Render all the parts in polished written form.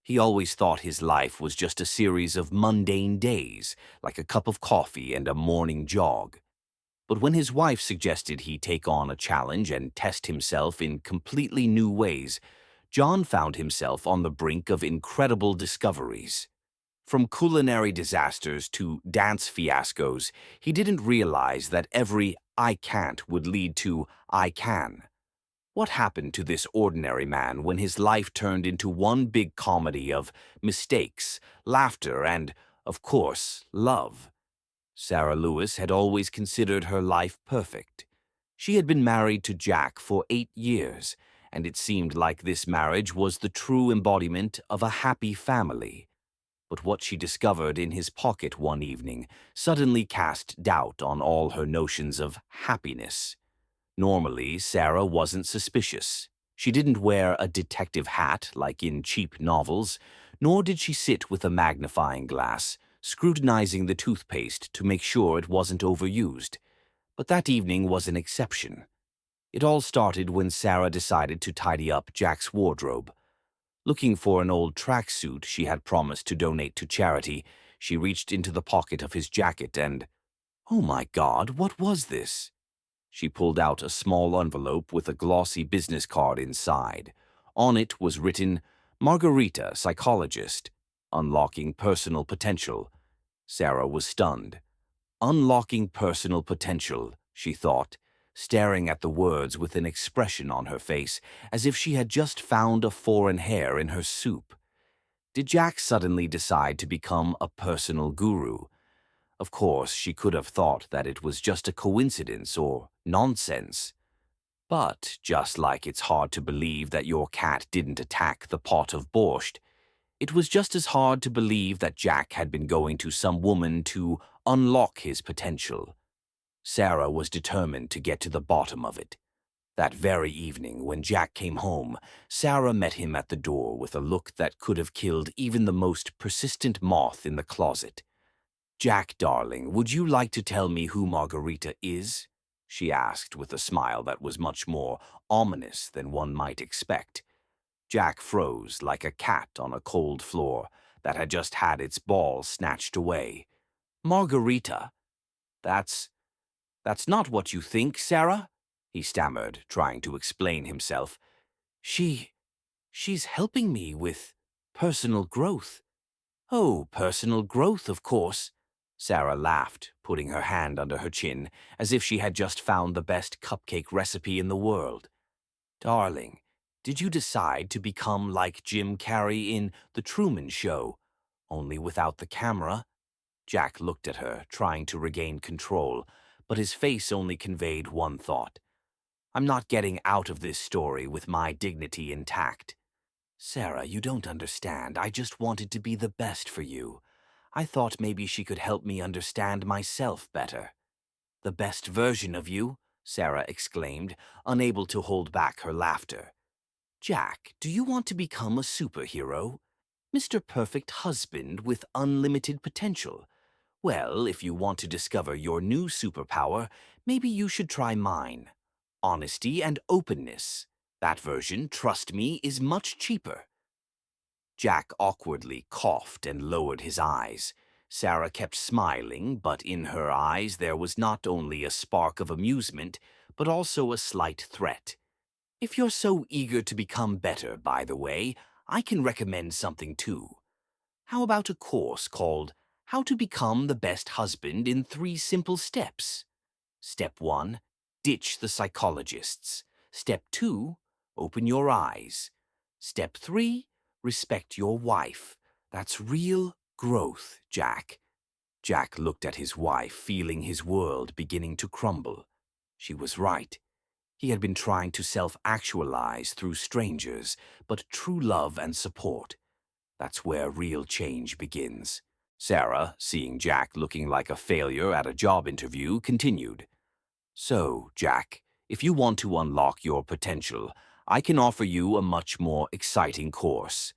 He always thought his life was just a series of mundane days, like a cup of coffee and a morning jog. But when his wife suggested he take on a challenge and test himself in completely new ways, John found himself on the brink of incredible discoveries. From culinary disasters to dance fiascos, he didn't realize that every "I can't" would lead to "I can." What happened to this ordinary man when his life turned into one big comedy of mistakes, laughter, and, of course, love? Sara Lewis had always considered her life perfect. She had been married to Jack for 8 years, and it seemed like this marriage was the true embodiment of a happy family. But what she discovered in his pocket one evening suddenly cast doubt on all her notions of happiness. Normally, Sarah wasn't suspicious. She didn't wear a detective hat like in cheap novels, nor did she sit with a magnifying glass, scrutinizing the toothpaste to make sure it wasn't overused. But that evening was an exception. It all started when Sarah decided to tidy up Jack's wardrobe. Looking for an old tracksuit she had promised to donate to charity, she reached into the pocket of his jacket and, oh my God, what was this? She pulled out a small envelope with a glossy business card inside. On it was written, Margarita, psychologist, unlocking personal potential. Sarah was stunned. Unlocking personal potential, she thought, staring at the words with an expression on her face, as if she had just found a foreign hair in her soup. Did Jack suddenly decide to become a personal guru? Of course, she could have thought that it was just a coincidence or nonsense. But just like it's hard to believe that your cat didn't attack the pot of borscht, it was just as hard to believe that Jack had been going to some woman to unlock his potential. Sarah was determined to get to the bottom of it. That very evening, when Jack came home, Sarah met him at the door with a look that could have killed even the most persistent moth in the closet. Jack, darling, would you like to tell me who Margarita is? She asked with a smile that was much more ominous than one might expect. Jack froze like a cat on a cold floor that had just had its ball snatched away. Margarita? That's that's not what you think, Sarah, he stammered, trying to explain himself. She, she's helping me with personal growth. Oh, personal growth, of course. Sarah laughed, putting her hand under her chin, as if she had just found the best cupcake recipe in the world. Darling, did you decide to become like Jim Carrey in The Truman Show, only without the camera? Jack looked at her, trying to regain control, but his face only conveyed one thought. I'm not getting out of this story with my dignity intact. Sarah, you don't understand. I just wanted to be the best for you. I thought maybe she could help me understand myself better. The best version of you? Sarah exclaimed, unable to hold back her laughter. Jack, do you want to become a superhero? Mr. Perfect Husband with unlimited potential? Well, if you want to discover your new superpower, maybe you should try mine. Honesty and openness. That version, trust me, is much cheaper. Jack awkwardly coughed and lowered his eyes. Sarah kept smiling, but in her eyes there was not only a spark of amusement, but also a slight threat. If you're so eager to become better, by the way, I can recommend something too. How about a course called How to Become the Best Husband in 3 Simple Steps? Step 1, ditch the psychologists. Step 2, open your eyes. Step 3, respect your wife. That's real growth, Jack. Jack looked at his wife, feeling his world beginning to crumble. She was right. He had been trying to self-actualize through strangers, but true love and support. That's where real change begins. Sarah, seeing Jack looking like a failure at a job interview, continued. So, Jack, if you want to unlock your potential, I can offer you a much more exciting course.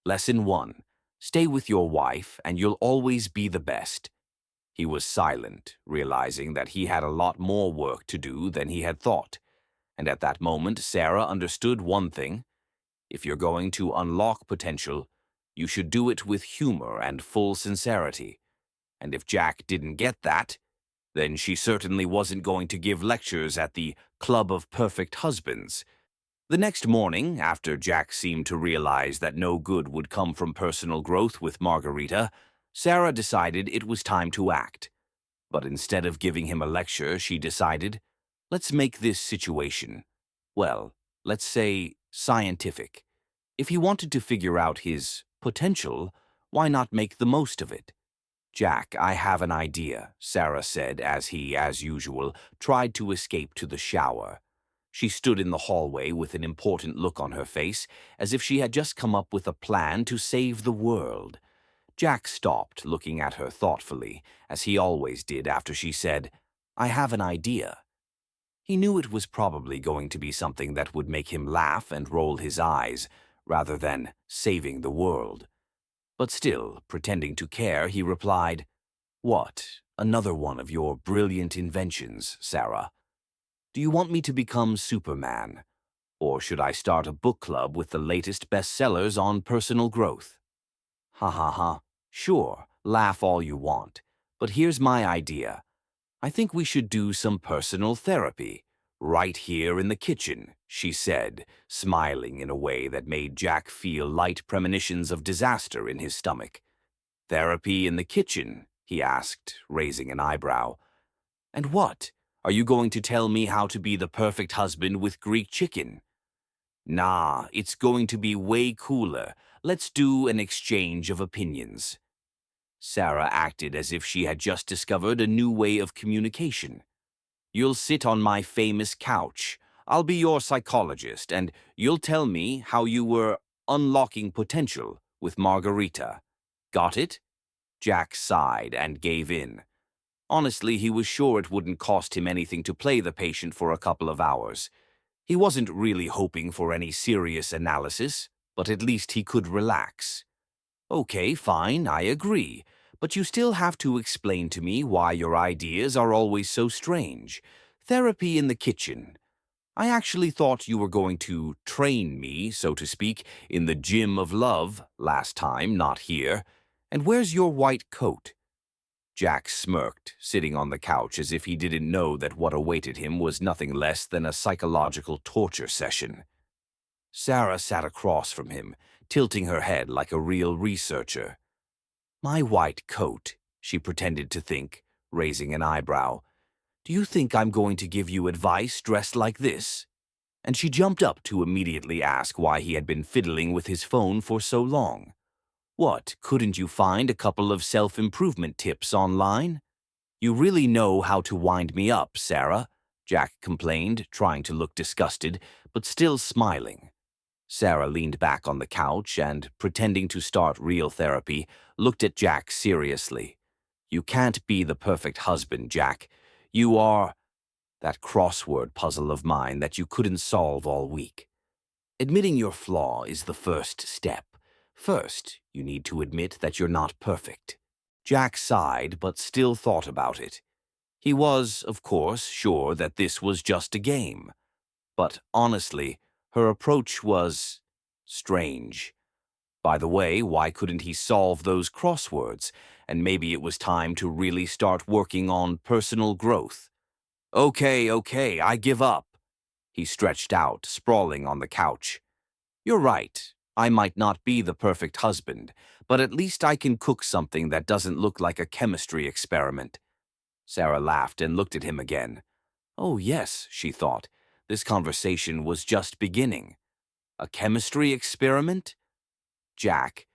Lesson 1. Stay with your wife and you'll always be the best. He was silent, realizing that he had a lot more work to do than he had thought. And at that moment, Sarah understood one thing. If you're going to unlock potential, You should do it with humor and full sincerity. And if Jack didn't get that, then she certainly wasn't going to give lectures at the Club of Perfect Husbands. The next morning, after Jack seemed to realize that no good would come from personal growth with Margarita, Sara decided it was time to act. But instead of giving him a lecture, she decided, let's make this situation, well, let's say scientific. If he wanted to figure out his potential, why not make the most of it? Jack, I have an idea, Sara said as he, as usual, tried to escape to the shower. She stood in the hallway with an important look on her face, as if she had just come up with a plan to save the world. Jack stopped, looking at her thoughtfully, as he always did after she said, I have an idea. He knew it was probably going to be something that would make him laugh and roll his eyes, rather than saving the world. But still, pretending to care, he replied, What? Another one of your brilliant inventions, Sara. Do you want me to become Superman? Or should I start a book club with the latest bestsellers on personal growth? Ha ha ha. Sure, laugh all you want. But here's my idea. I think we should do some personal therapy. Right here in the kitchen, she said, smiling in a way that made Jack feel light premonitions of disaster in his stomach. Therapy in the kitchen? He asked, raising an eyebrow. And what? Are you going to tell me how to be the perfect husband with Greek chicken? Nah, it's going to be way cooler. Let's do an exchange of opinions. Sara acted as if she had just discovered a new way of communication. You'll sit on my famous couch. I'll be your psychologist, and you'll tell me how you were unlocking potential with Margarita. Got it? Jack sighed and gave in. Honestly, he was sure it wouldn't cost him anything to play the patient for a couple of hours. He wasn't really hoping for any serious analysis, but at least he could relax. Okay, fine, I agree. But you still have to explain to me why your ideas are always so strange. Therapy in the kitchen. I actually thought you were going to train me, so to speak, in the gym of love last time, not here. And where's your white coat? Jack smirked, sitting on the couch as if he didn't know that what awaited him was nothing less than a psychological torture session. Sara sat across from him, tilting her head like a real researcher. My white coat, she pretended to think, raising an eyebrow. Do you think I'm going to give you advice dressed like this? And she jumped up to immediately ask why he had been fiddling with his phone for so long. What, couldn't you find a couple of self-improvement tips online? You really know how to wind me up, Sara, Jack complained, trying to look disgusted, but still smiling. Sara leaned back on the couch and, pretending to start real therapy, looked at Jack seriously. You can't be the perfect husband, Jack. You are that crossword puzzle of mine that you couldn't solve all week. Admitting your flaw is the first step. First, you need to admit that you're not perfect. Jack sighed, but still thought about it. He was, of course, sure that this was just a game. But honestly, her approach was strange. By the way, why couldn't he solve those crosswords? And maybe it was time to really start working on personal growth. Okay, I give up. He stretched out, sprawling on the couch. You're right. I might not be the perfect husband, but at least I can cook something that doesn't look like a chemistry experiment. Sara laughed and looked at him again. Oh, yes, she thought. This conversation was just beginning. A chemistry experiment? Jack,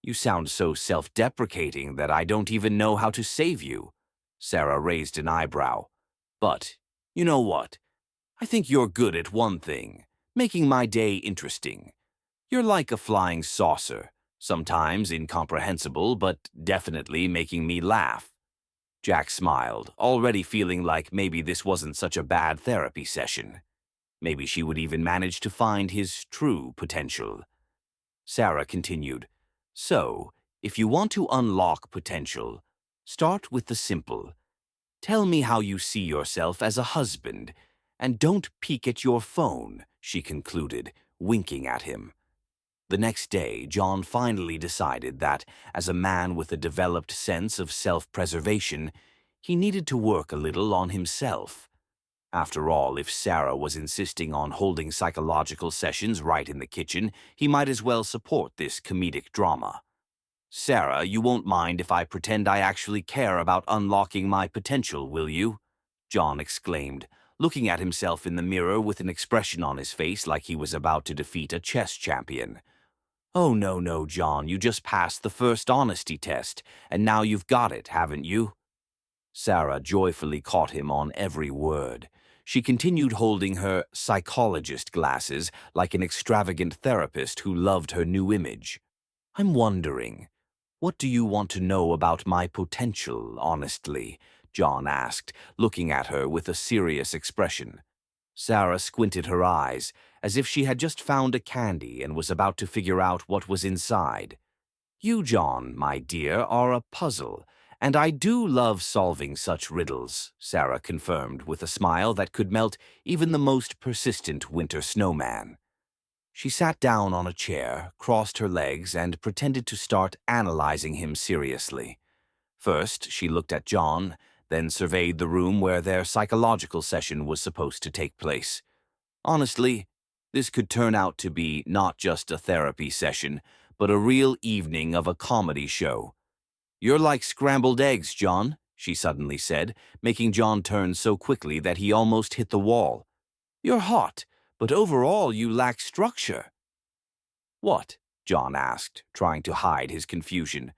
you sound so self-deprecating that I don't even know how to save you. Sara raised an eyebrow. But, you know what? I think you're good at one thing, making my day interesting. You're like a flying saucer, sometimes incomprehensible, but definitely making me laugh. Jack smiled, already feeling like maybe this wasn't such a bad therapy session. Maybe she would even manage to find his true potential. Sara continued, So, if you want to unlock potential, start with the simple. Tell me how you see yourself as a husband, and don't peek at your phone, she concluded, winking at him. The next day, John finally decided that, as a man with a developed sense of self-preservation, he needed to work a little on himself. After all, if Sara was insisting on holding psychological sessions right in the kitchen, he might as well support this comedic drama. "Sara, you won't mind if I pretend I actually care about unlocking my potential, will you?" John exclaimed, looking at himself in the mirror with an expression on his face like he was about to defeat a chess champion. "Oh, no, John, you just passed the first honesty test, and now you've got it, haven't you?" Sara joyfully caught him on every word. She continued holding her psychologist glasses like an extravagant therapist who loved her new image. "I'm wondering, what do you want to know about my potential, honestly?" John asked, looking at her with a serious expression. Sara squinted her eyes, as if she had just found a candy and was about to figure out what was inside. "You, John, my dear, are a puzzle, and I do love solving such riddles," Sara confirmed with a smile that could melt even the most persistent winter snowman. She sat down on a chair, crossed her legs, and pretended to start analyzing him seriously. First, she looked at John, then surveyed the room where their psychological session was supposed to take place. Honestly, this could turn out to be not just a therapy session, but a real evening of a comedy show. "You're like scrambled eggs, John," she suddenly said, making John turn so quickly that he almost hit the wall. "You're hot, but overall you lack structure." "What?" John asked, trying to hide his confusion.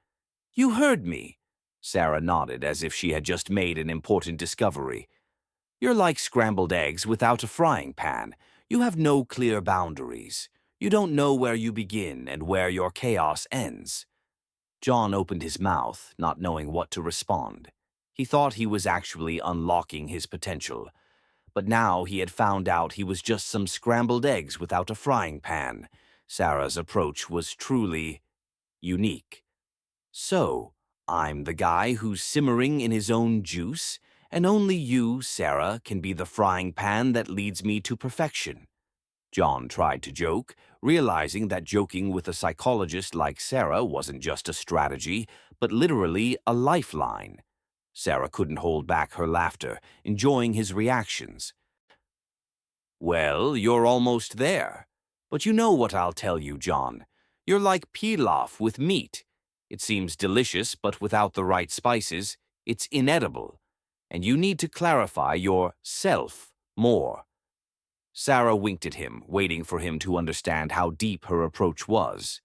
"You heard me." Sara nodded as if she had just made an important discovery. "You're like scrambled eggs without a frying pan. You have no clear boundaries. You don't know where you begin and where your chaos ends." John opened his mouth, not knowing what to respond. He thought he was actually unlocking his potential. But now he had found out he was just some scrambled eggs without a frying pan. Sara's approach was truly unique. "So, I'm the guy who's simmering in his own juice, and only you, Sara, can be the frying pan that leads me to perfection." John tried to joke, realizing that joking with a psychologist like Sara wasn't just a strategy, but literally a lifeline. Sara couldn't hold back her laughter, enjoying his reactions. "Well, you're almost there. But you know what I'll tell you, John. You're like pilaf with meat. It seems delicious, but without the right spices, it's inedible. And you need to clarify your self more." Sara winked at him, waiting for him to understand how deep her approach was.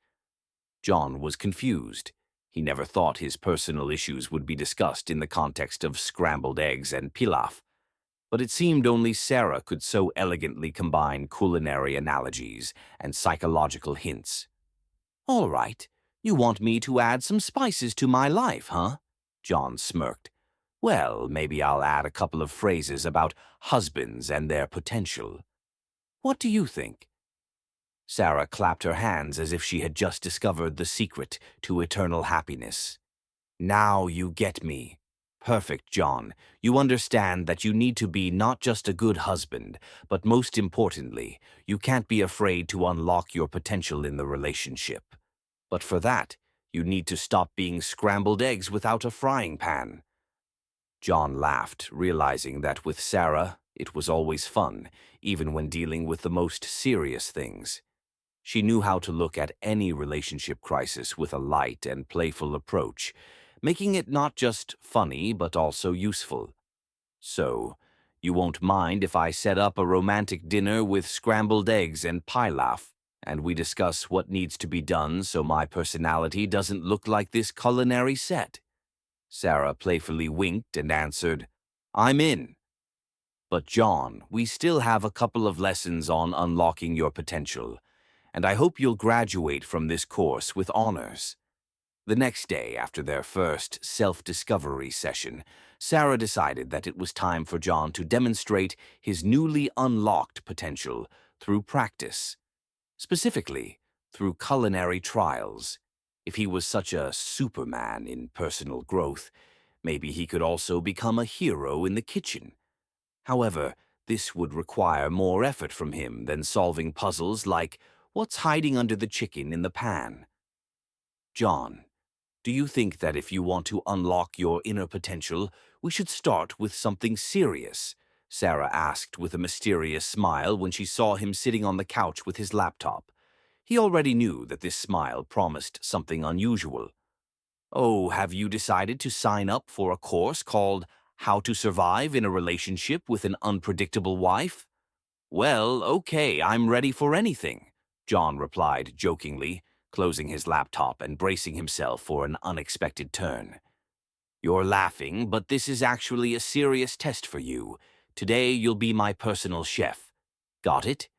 John was confused. He never thought his personal issues would be discussed in the context of scrambled eggs and pilaf. But it seemed only Sara could so elegantly combine culinary analogies and psychological hints. "All right, you want me to add some spices to my life, huh?" John smirked. "Well, maybe I'll add a couple of phrases about husbands and their potential. What do you think?" Sara clapped her hands as if she had just discovered the secret to eternal happiness. "Now you get me. Perfect, John. You understand that you need to be not just a good husband, but most importantly, you can't be afraid to unlock your potential in the relationship. But for that, you need to stop being scrambled eggs without a frying pan." John laughed, realizing that with Sara, it was always fun, even when dealing with the most serious things. She knew how to look at any relationship crisis with a light and playful approach, making it not just funny but also useful. "So, you won't mind if I set up a romantic dinner with scrambled eggs and pilaf, and we discuss what needs to be done so my personality doesn't look like this culinary set?" Sara playfully winked and answered, "I'm in." "But John, we still have a couple of lessons on unlocking your potential, and I hope you'll graduate from this course with honors." The next day, after their first self-discovery session, Sara decided that it was time for John to demonstrate his newly unlocked potential through practice. Specifically, through culinary trials. If he was such a superman in personal growth, maybe he could also become a hero in the kitchen. However, this would require more effort from him than solving puzzles like, What's hiding under the chicken in the pan? John, do you think that if you want to unlock your inner potential, we should start with something serious? Sarah asked with a mysterious smile when she saw him sitting on the couch with his laptop. He already knew that this smile promised something unusual. Oh, have you decided to sign up for a course called How to Survive in a Relationship with an Unpredictable Wife? Well, okay, I'm ready for anything, John replied jokingly, closing his laptop and bracing himself for an unexpected turn. You're laughing, but this is actually a serious test for you. Today you'll be my personal chef. Got it?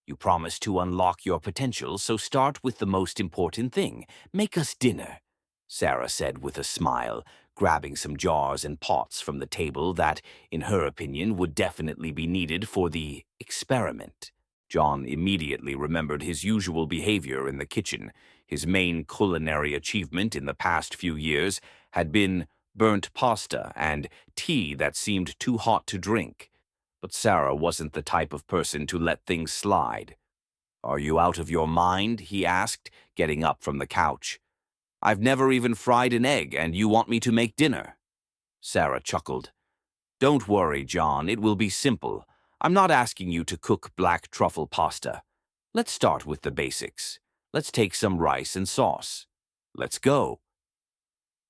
You promised to unlock your potential, so start with the most important thing. Make us dinner, Sarah said with a smile, grabbing some jars and pots from the table that, in her opinion, would definitely be needed for the experiment. John immediately remembered his usual behavior in the kitchen. His main culinary achievement in the past few years had been burnt pasta and tea that seemed too hot to drink. But Sarah wasn't the type of person to let things slide. Are you out of your mind? He asked, getting up from the couch. I've never even fried an egg, and you want me to make dinner? Sarah chuckled. Don't worry, John, it will be simple. I'm not asking you to cook black truffle pasta. Let's start with the basics. Let's take some rice and sauce. Let's go.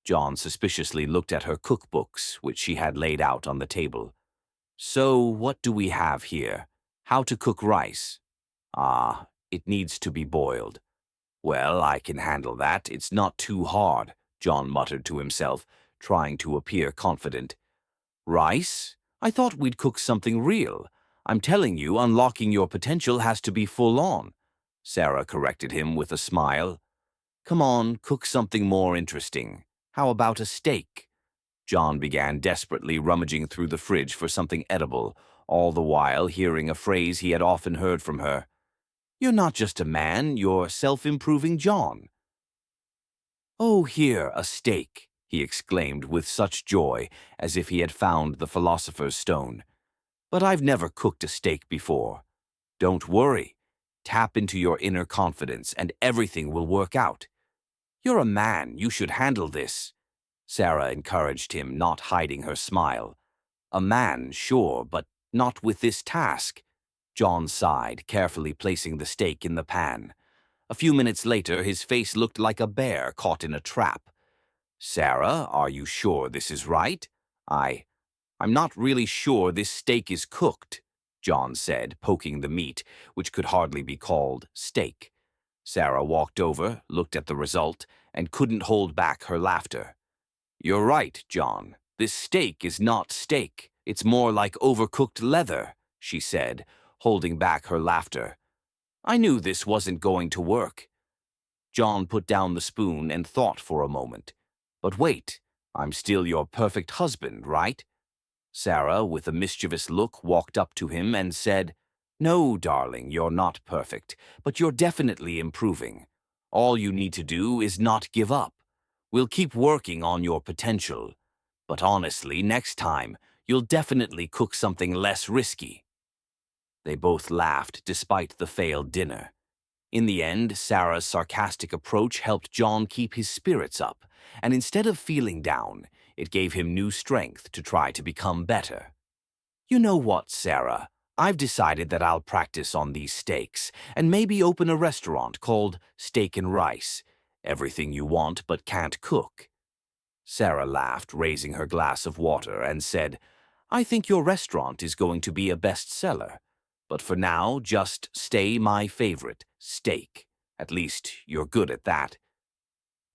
John suspiciously looked at her cookbooks, which she had laid out on the table. So, what do we have here? How to cook rice. Ah, it needs to be boiled. Well, I can handle that. It's not too hard, John muttered to himself, trying to appear confident. Rice? I thought we'd cook something real. I'm telling you, unlocking your potential has to be full on. Sarah corrected him with a smile. Come on, cook something more interesting. How about a steak? John began desperately rummaging through the fridge for something edible, all the while hearing a phrase he had often heard from her. You're not just a man, you're self-improving John. Oh, here, a steak, he exclaimed with such joy, as if he had found the philosopher's stone. But I've never cooked a steak before. Don't worry. Tap into your inner confidence and everything will work out. You're a man, you should handle this. Sarah encouraged him, not hiding her smile. A man, sure, but not with this task. John sighed, carefully placing the steak in the pan. A few minutes later, his face looked like a bear caught in a trap. Sarah, are you sure this is right? I'm not really sure this steak is cooked, John said, poking the meat, which could hardly be called steak. Sarah walked over, looked at the result, and couldn't hold back her laughter. You're right, John. This steak is not steak. It's more like overcooked leather, she said, holding back her laughter. I knew this wasn't going to work. John put down the spoon and thought for a moment. But wait, I'm still your perfect husband, right? Sarah, with a mischievous look, walked up to him and said, No, darling, you're not perfect, but you're definitely improving. All you need to do is not give up. We'll keep working on your potential. But honestly, next time, you'll definitely cook something less risky. They both laughed despite the failed dinner. In the end, Sarah's sarcastic approach helped John keep his spirits up, and instead of feeling down, it gave him new strength to try to become better. You know what, Sarah? I've decided that I'll practice on these steaks and maybe open a restaurant called Steak and Rice. Everything you want but can't cook. Sarah laughed, raising her glass of water, and said, I think your restaurant is going to be a bestseller. But for now, just stay my favorite, steak. At least you're good at that.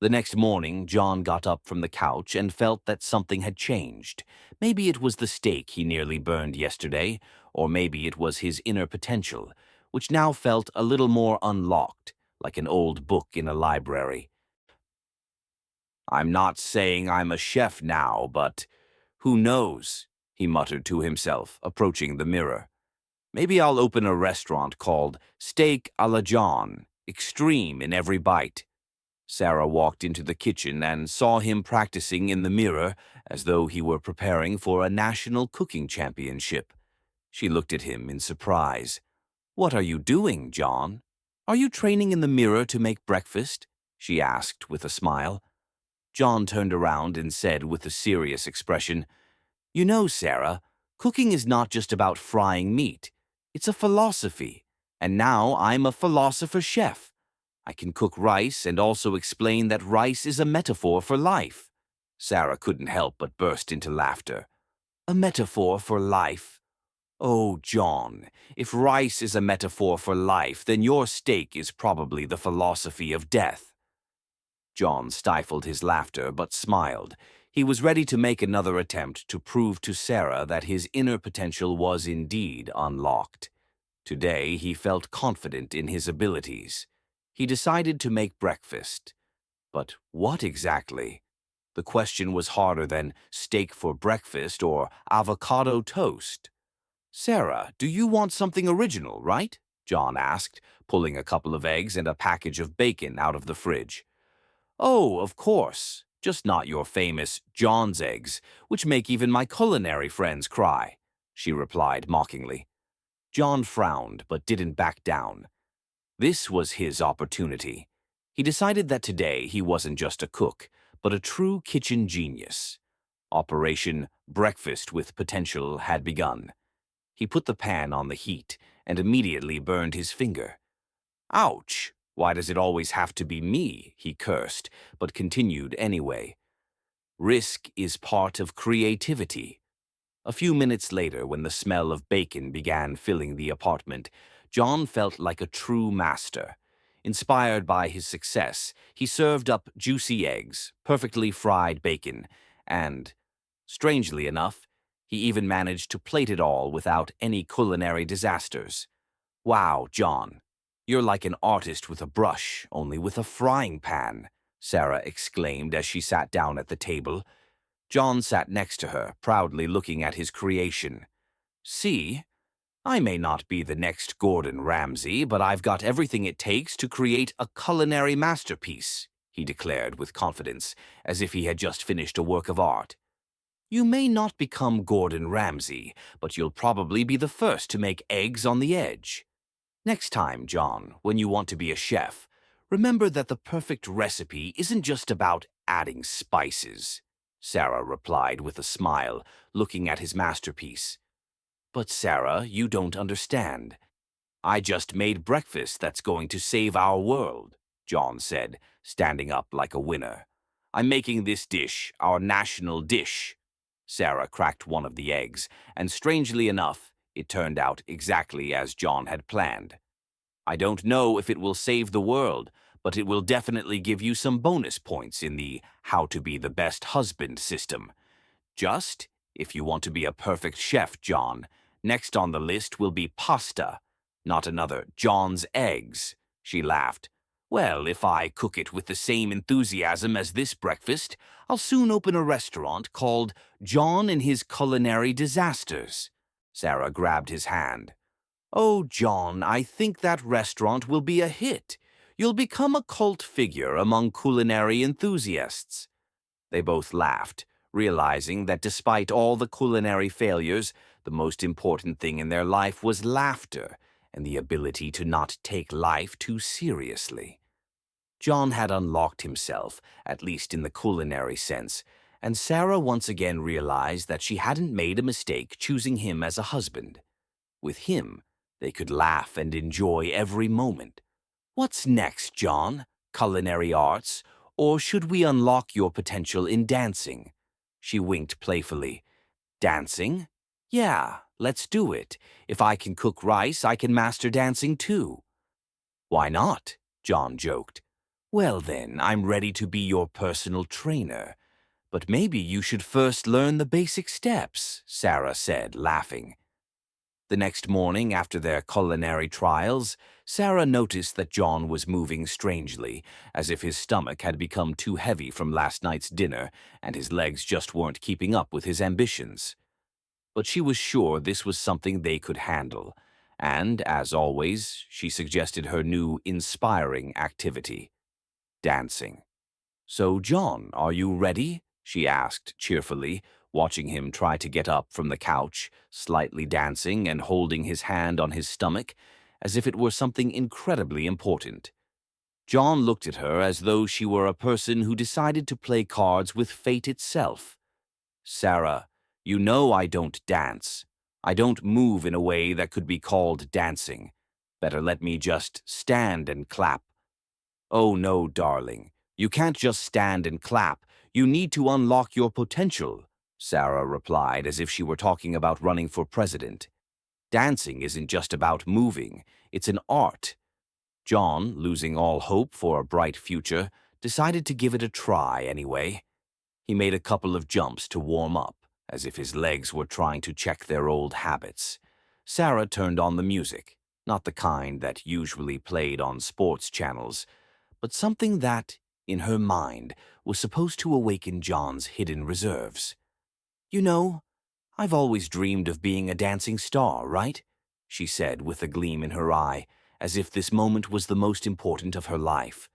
The next morning, John got up from the couch and felt that something had changed. Maybe it was the steak he nearly burned yesterday, or maybe it was his inner potential, which now felt a little more unlocked, like an old book in a library. I'm not saying I'm a chef now, but who knows, he muttered to himself, approaching the mirror. Maybe I'll open a restaurant called Steak a la John, extreme in every bite. Sarah walked into the kitchen and saw him practicing in the mirror as though he were preparing for a national cooking championship. She looked at him in surprise. What are you doing, John? Are you training in the mirror to make breakfast? She asked with a smile. John turned around and said with a serious expression, You know, Sarah, cooking is not just about frying meat. It's a philosophy. And now I'm a philosopher chef. I can cook rice and also explain that rice is a metaphor for life. Sarah couldn't help but burst into laughter. A metaphor for life? Oh, John, if rice is a metaphor for life, then your steak is probably the philosophy of death. John stifled his laughter but smiled. He was ready to make another attempt to prove to Sarah that his inner potential was indeed unlocked. Today he felt confident in his abilities. He decided to make breakfast. But what exactly? The question was harder than steak for breakfast or avocado toast. Sarah, do you want something original, right? John asked, pulling a couple of eggs and a package of bacon out of the fridge. Oh, of course. Just not your famous John's eggs, which make even my culinary friends cry, she replied mockingly. John frowned but didn't back down. This was his opportunity. He decided that today he wasn't just a cook, but a true kitchen genius. Operation Breakfast with Potential had begun. He put the pan on the heat and immediately burned his finger. Ouch! Why does it always have to be me? He cursed, but continued anyway. Risk is part of creativity. A few minutes later, when the smell of bacon began filling the apartment, John felt like a true master. Inspired by his success, he served up juicy eggs, perfectly fried bacon, and, strangely enough, he even managed to plate it all without any culinary disasters. Wow, John, you're like an artist with a brush, only with a frying pan, Sarah exclaimed as she sat down at the table. John sat next to her, proudly looking at his creation. See, I may not be the next Gordon Ramsay, but I've got everything it takes to create a culinary masterpiece, he declared with confidence, as if he had just finished a work of art. You may not become Gordon Ramsay, but you'll probably be the first to make eggs on the edge. Next time, John, when you want to be a chef, remember that the perfect recipe isn't just about adding spices, Sarah replied with a smile, looking at his masterpiece. But Sarah, you don't understand. I just made breakfast that's going to save our world, John said, standing up like a winner. I'm making this dish our national dish. Sarah cracked one of the eggs, and strangely enough, it turned out exactly as John had planned. I don't know if it will save the world, but it will definitely give you some bonus points in the How to Be the Best Husband system. Just, if you want to be a perfect chef, John, next on the list will be pasta, not another John's eggs, she laughed. Well, if I cook it with the same enthusiasm as this breakfast, I'll soon open a restaurant called John and His Culinary Disasters. Sarah grabbed his hand. Oh, John, I think that restaurant will be a hit. You'll become a cult figure among culinary enthusiasts. They both laughed, realizing that despite all the culinary failures, the most important thing in their life was laughter and the ability to not take life too seriously. John had unlocked himself, at least in the culinary sense, and Sarah once again realized that she hadn't made a mistake choosing him as a husband. With him, they could laugh and enjoy every moment. What's next, John? Culinary arts? Or should we unlock your potential in dancing? She winked playfully. Dancing? Yeah, let's do it. If I can cook rice, I can master dancing too. Why not? John joked. Well then, I'm ready to be your personal trainer. But maybe you should first learn the basic steps, Sarah said, laughing. The next morning, after their culinary trials, Sarah noticed that John was moving strangely, as if his stomach had become too heavy from last night's dinner and his legs just weren't keeping up with his ambitions. But she was sure this was something they could handle, and, as always, she suggested her new inspiring activity: dancing. So, John, are you ready? She asked cheerfully, watching him try to get up from the couch, slightly dancing and holding his hand on his stomach, as if it were something incredibly important. John looked at her as though she were a person who decided to play cards with fate itself. "Sarah, you know I don't dance. I don't move in a way that could be called dancing. Better let me just stand and clap." "Oh no, darling. You can't just stand and clap. You need to unlock your potential," Sarah replied as if she were talking about running for president. "Dancing isn't just about moving. It's an art." John, losing all hope for a bright future, decided to give it a try anyway. He made a couple of jumps to warm up, as if his legs were trying to check their old habits. Sarah turned on the music, not the kind that usually played on sports channels, but something that, in her mind, was supposed to awaken John's hidden reserves. "You know, I've always dreamed of being a dancing star, right?" she said with a gleam in her eye, as if this moment was the most important of her life.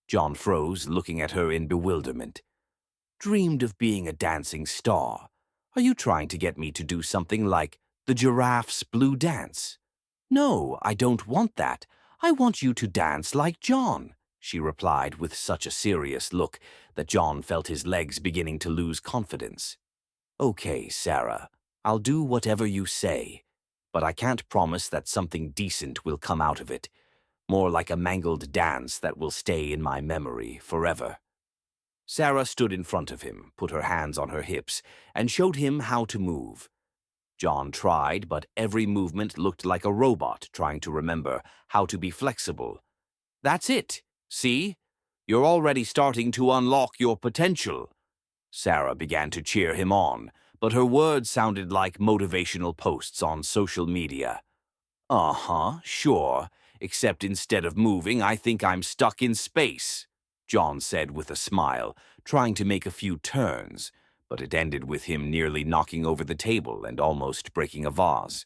John froze, looking at her in bewilderment. "Dreamed of being a dancing star? Are you trying to get me to do something like the giraffe's blue dance?" "No, I don't want that. I want you to dance like John," she replied with such a serious look that John felt his legs beginning to lose confidence. "Okay, Sarah, I'll do whatever you say, but I can't promise that something decent will come out of it. More like a mangled dance that will stay in my memory forever." Sarah stood in front of him, put her hands on her hips, and showed him how to move. John tried, but every movement looked like a robot trying to remember how to be flexible. "That's it. See? You're already starting to unlock your potential." Sarah began to cheer him on, but her words sounded like motivational posts on social media. "Uh-huh, sure, except instead of moving, I think I'm stuck in space," John said with a smile, trying to make a few turns, but it ended with him nearly knocking over the table and almost breaking a vase.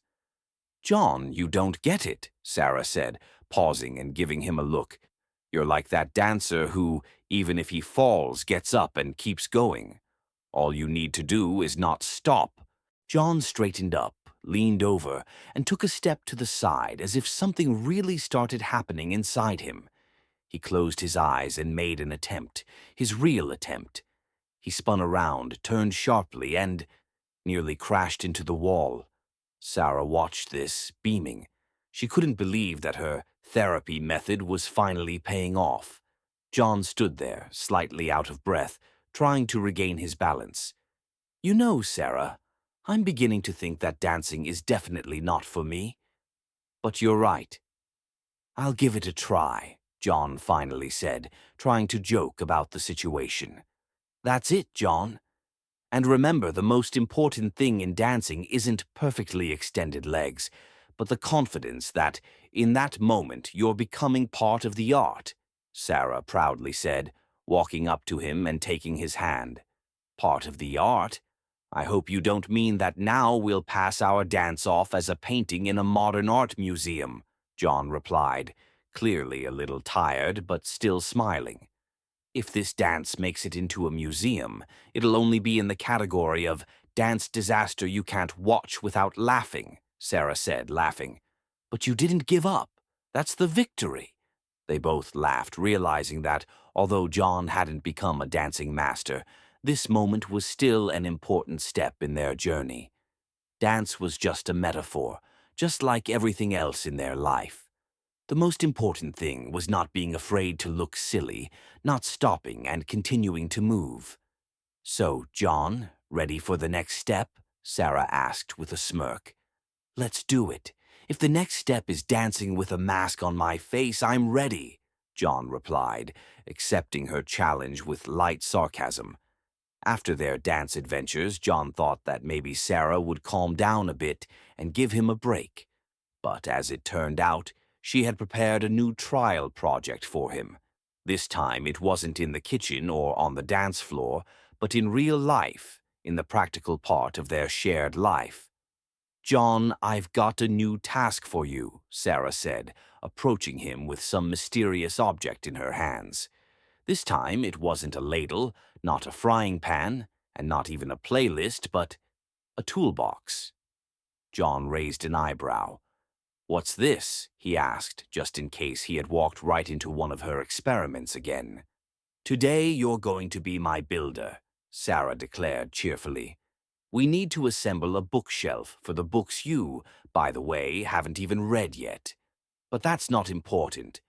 "John, you don't get it," Sarah said, pausing and giving him a look. "You're like that dancer who, even if he falls, gets up and keeps going. All you need to do is not stop." John straightened up, leaned over, and took a step to the side as if something really started happening inside him. He closed his eyes and made an attempt, his real attempt. He spun around, turned sharply, and nearly crashed into the wall. Sarah watched this, beaming. She couldn't believe that her therapy method was finally paying off. John stood there, slightly out of breath, trying to regain his balance. "You know, Sarah, I'm beginning to think that dancing is definitely not for me. But you're right. I'll give it a try," John finally said, trying to joke about the situation. "That's it, John. And remember, the most important thing in dancing isn't perfectly extended legs, but the confidence that, in that moment, you're becoming part of the art," Sarah proudly said, walking up to him and taking his hand. "Part of the art? I hope you don't mean that now we'll pass our dance off as a painting in a modern art museum," John replied, clearly a little tired but still smiling. "If this dance makes it into a museum, it'll only be in the category of dance disaster you can't watch without laughing," Sarah said, laughing. "But you didn't give up. That's the victory." They both laughed, realizing that, although John hadn't become a dancing master, this moment was still an important step in their journey. Dance was just a metaphor, just like everything else in their life. The most important thing was not being afraid to look silly, not stopping and continuing to move. "So, John, ready for the next step?" Sarah asked with a smirk. "Let's do it. If the next step is dancing with a mask on my face, I'm ready," John replied, accepting her challenge with light sarcasm. After their dance adventures, John thought that maybe Sarah would calm down a bit and give him a break. But as it turned out, she had prepared a new trial project for him. This time it wasn't in the kitchen or on the dance floor, but in real life, in the practical part of their shared life. "John, I've got a new task for you," Sarah said, approaching him with some mysterious object in her hands. This time it wasn't a ladle, not a frying pan, and not even a playlist, but a toolbox. John raised an eyebrow. "What's this?" he asked, just in case he had walked right into one of her experiments again. "Today you're going to be my builder," Sara declared cheerfully. "We need to assemble a bookshelf for the books you, by the way, haven't even read yet. But that's not important.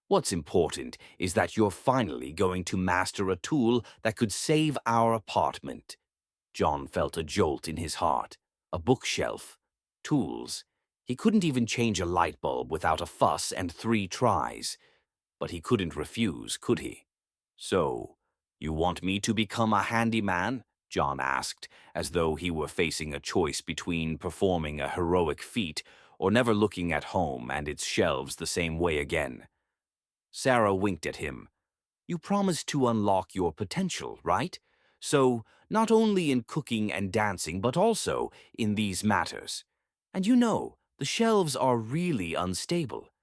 What's important is that you're finally going to master a tool that could save our apartment." John felt a jolt in his heart. A bookshelf. Tools. He couldn't even change a light bulb without a fuss and 3 tries. But he couldn't refuse, could he? "So, you want me to become a handyman?" John asked, as though he were facing a choice between performing a heroic feat or never looking at home and its shelves the same way again. Sara winked at him. "You promised to unlock your potential, right? So, not only in cooking and dancing, but also in these matters. And you know, the shelves are really unstable.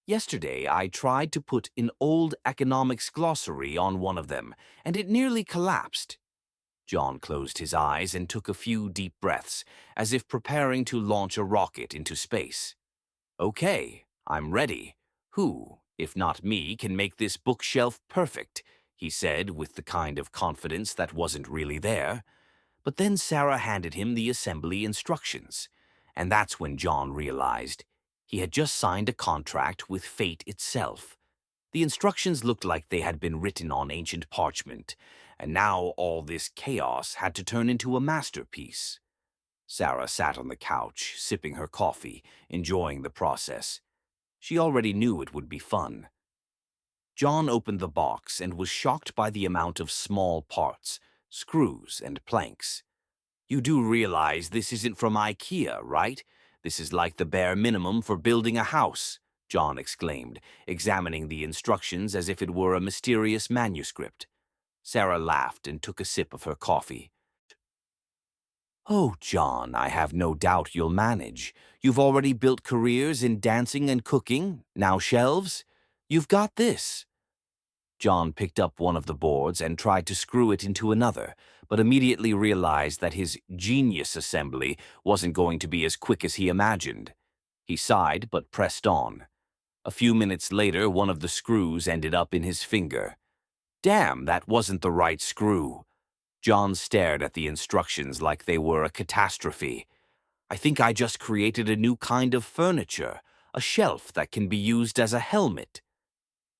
Yesterday, I tried to put an old economics glossary on one of them, and it nearly collapsed." John closed his eyes and took a few deep breaths, as if preparing to launch a rocket into space. "Okay, I'm ready. Who, if not me, can make this bookshelf perfect?" he said with the kind of confidence that wasn't really there. But then Sara handed him the assembly instructions, and that's when John realized he had just signed a contract with fate itself. The instructions looked like they had been written on ancient parchment, and now all this chaos had to turn into a masterpiece. Sara sat on the couch, sipping her coffee, enjoying the process. She already knew it would be fun. John opened the box and was shocked by the amount of small parts, screws and planks. "You do realize this isn't from IKEA, right? This is like the bare minimum for building a house," John exclaimed, examining the instructions as if it were a mysterious manuscript. Sara laughed and took a sip of her coffee. "Oh, John, I have no doubt you'll manage. You've already built careers in dancing and cooking, now shelves. You've got this." John picked up one of the boards and tried to screw it into another, but immediately realized that his genius assembly wasn't going to be as quick as he imagined. He sighed but pressed on. A few minutes later, one of the screws ended up in his finger. Damn, that wasn't the right screw. John stared at the instructions like they were a catastrophe. "I think I just created a new kind of furniture, a shelf that can be used as a helmet."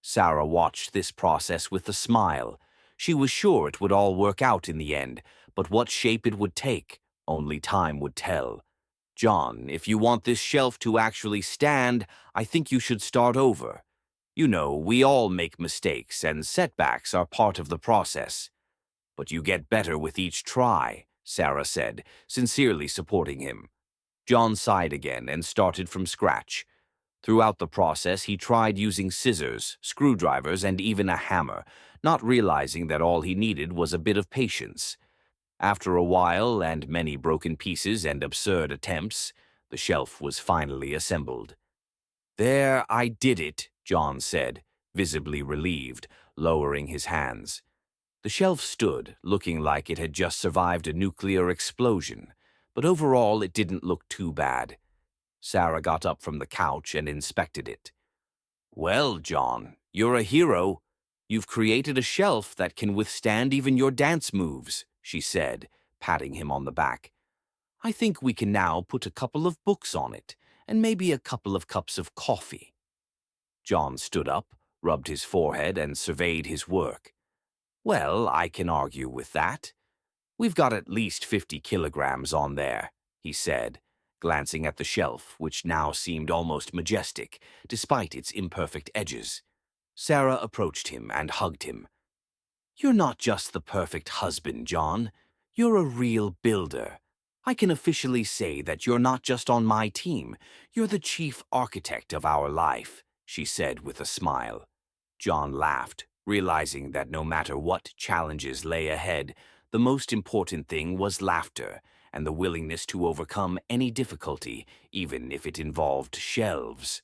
Sara watched this process with a smile. She was sure it would all work out in the end, but what shape it would take, only time would tell. "John, if you want this shelf to actually stand, I think you should start over. You know, we all make mistakes, and setbacks are part of the process." "But you get better with each try," Sara said, sincerely supporting him. John sighed again and started from scratch. Throughout the process, he tried using scissors, screwdrivers, and even a hammer, not realizing that all he needed was a bit of patience. After a while and many broken pieces and absurd attempts, the shelf was finally assembled. "There, I did it," John said, visibly relieved, lowering his hands. The shelf stood, looking like it had just survived a nuclear explosion, but overall it didn't look too bad. Sara got up from the couch and inspected it. "Well, John, you're a hero. You've created a shelf that can withstand even your dance moves," she said, patting him on the back. "I think we can now put a couple of books on it, and maybe a couple of cups of coffee." John stood up, rubbed his forehead, and surveyed his work. "Well, I can argue with that. We've got at least 50 kilograms on there," he said, glancing at the shelf, which now seemed almost majestic, despite its imperfect edges. Sara approached him and hugged him. "You're not just the perfect husband, John. You're a real builder. I can officially say that you're not just on my team. You're the chief architect of our life," she said with a smile. John laughed, realizing that no matter what challenges lay ahead, the most important thing was laughter and the willingness to overcome any difficulty, even if it involved shelves.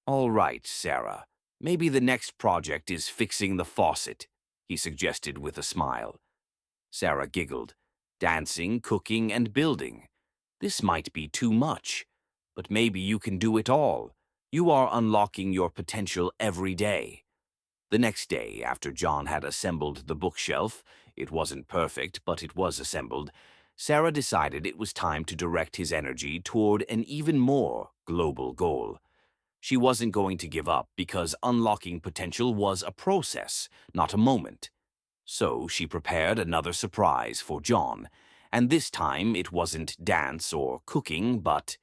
"All right, Sara. Maybe the next project is fixing the faucet," he suggested with a smile. Sara giggled. Dancing, cooking, and building. This might be too much. But maybe you can do it all. You are unlocking your potential every day. The next day, after John had assembled the bookshelf, it wasn't perfect, but it was assembled, Sarah decided it was time to direct his energy toward an even more global goal. She wasn't going to give up because unlocking potential was a process, not a moment. So she prepared another surprise for John, and this time it wasn't dance or cooking, but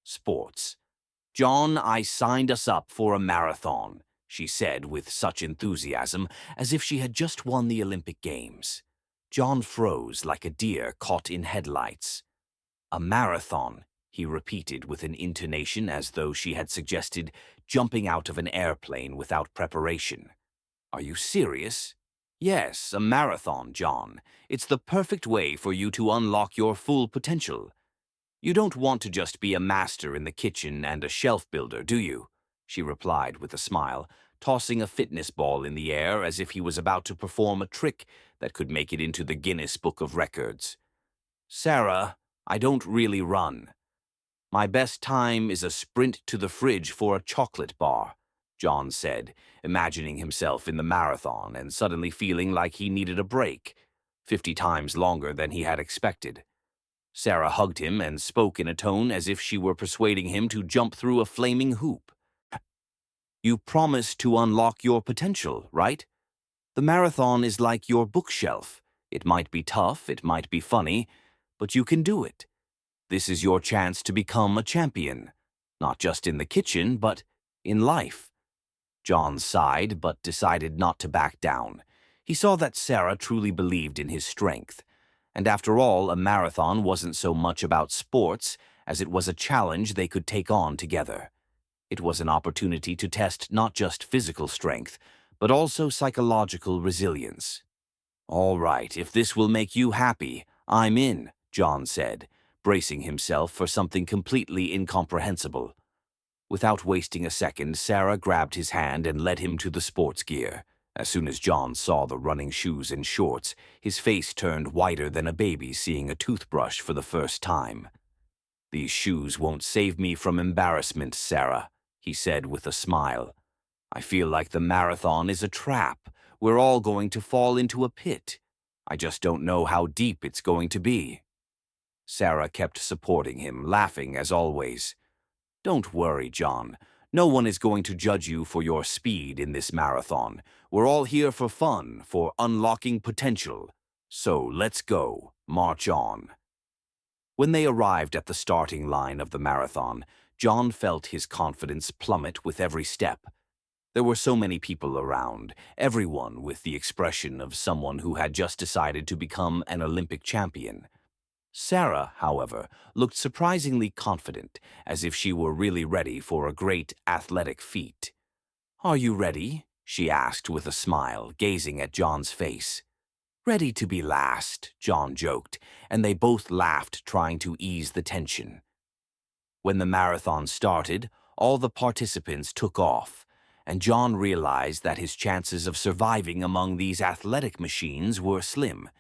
sports. "John, I signed us up for a marathon," she said with such enthusiasm, as if she had just won the Olympic Games. John froze like a deer caught in headlights. "A marathon," he repeated with an intonation as though she had suggested jumping out of an airplane without preparation. "Are you serious?" "Yes, a marathon, John. It's the perfect way for you to unlock your full potential. You don't want to just be a master in the kitchen and a shelf builder, do you?" she replied with a smile, tossing a fitness ball in the air as if he was about to perform a trick that could make it into the Guinness Book of Records. "Sarah, I don't really run. My best time is a sprint to the fridge for a chocolate bar," John said, imagining himself in the marathon and suddenly feeling like he needed a break, 50 times longer than he had expected. Sarah hugged him and spoke in a tone as if she were persuading him to jump through a flaming hoop. "You promised to unlock your potential, right? The marathon is like your bookshelf. It might be tough, it might be funny, but you can do it. This is your chance to become a champion, not just in the kitchen, but in life." John sighed, but decided not to back down. He saw that Sarah truly believed in his strength. And after all, a marathon wasn't so much about sports as it was a challenge they could take on together. It was an opportunity to test not just physical strength, but also psychological resilience. "All right, if this will make you happy, I'm in," John said, bracing himself for something completely incomprehensible. Without wasting a second, Sarah grabbed his hand and led him to the sports gear. As soon as John saw the running shoes and shorts, his face turned whiter than a baby seeing a toothbrush for the first time. "These shoes won't save me from embarrassment, Sarah," he said with a smile. "I feel like the marathon is a trap. We're all going to fall into a pit. I just don't know how deep it's going to be." Sarah kept supporting him, laughing as always. "Don't worry, John. No one is going to judge you for your speed in this marathon. We're all here for fun, for unlocking potential. So let's go. March on." When they arrived at the starting line of the marathon, John felt his confidence plummet with every step. There were so many people around, everyone with the expression of someone who had just decided to become an Olympic champion. Sarah, however, looked surprisingly confident, as if she were really ready for a great athletic feat. "Are you ready?" she asked with a smile, gazing at John's face. "Ready to be last," John joked, and they both laughed, trying to ease the tension. When the marathon started, all the participants took off, and John realized that his chances of surviving among these athletic machines were slim.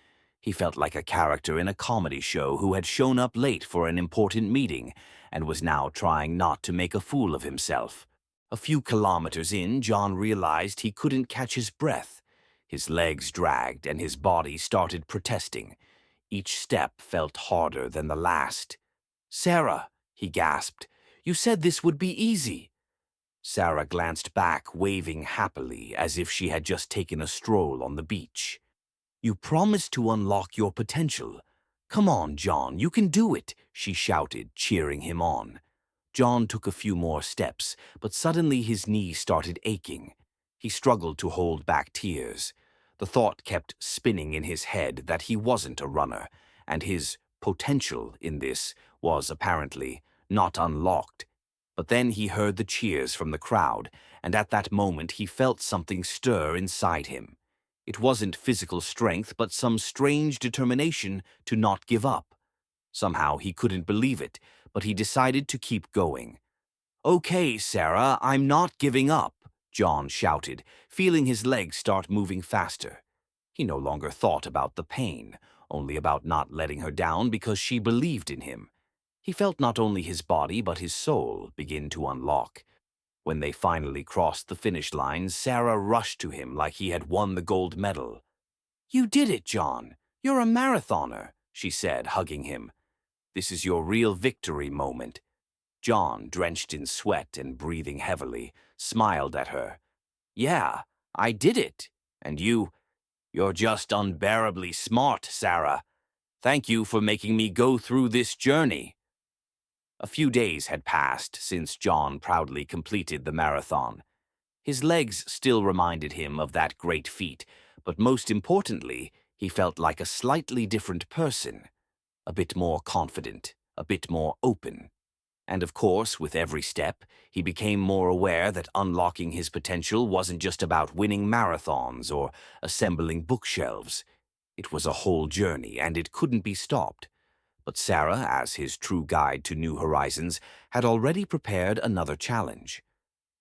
He felt like a character in a comedy show who had shown up late for an important meeting and was now trying not to make a fool of himself. A few kilometers in, John realized he couldn't catch his breath. His legs dragged and his body started protesting. Each step felt harder than the last. "Sarah," he gasped, "you said this would be easy." Sarah glanced back, waving happily as if she had just taken a stroll on the beach. "You promised to unlock your potential. Come on, John, you can do it," she shouted, cheering him on. John took a few more steps, but suddenly his knee started aching. He struggled to hold back tears. The thought kept spinning in his head that he wasn't a runner, and his potential in this was apparently not unlocked. But then he heard the cheers from the crowd, and at that moment he felt something stir inside him. It wasn't physical strength, but some strange determination to not give up. Somehow he couldn't believe it, but he decided to keep going. "Okay, Sarah, I'm not giving up," John shouted, feeling his legs start moving faster. He no longer thought about the pain, only about not letting her down because she believed in him. He felt not only his body but his soul begin to unlock. When they finally crossed the finish line, Sara rushed to him like he had won the gold medal. "You did it, John. You're a marathoner," she said, hugging him. "This is your real victory moment." John, drenched in sweat and breathing heavily, smiled at her. "Yeah, I did it. And you're just unbearably smart, Sara. Thank you for making me go through this journey." A few days had passed since John proudly completed the marathon. His legs still reminded him of that great feat, but most importantly, he felt like a slightly different person, a bit more confident, a bit more open. And of course, with every step, he became more aware that unlocking his potential wasn't just about winning marathons or assembling bookshelves. It was a whole journey, and it couldn't be stopped. But Sara, as his true guide to new horizons, had already prepared another challenge.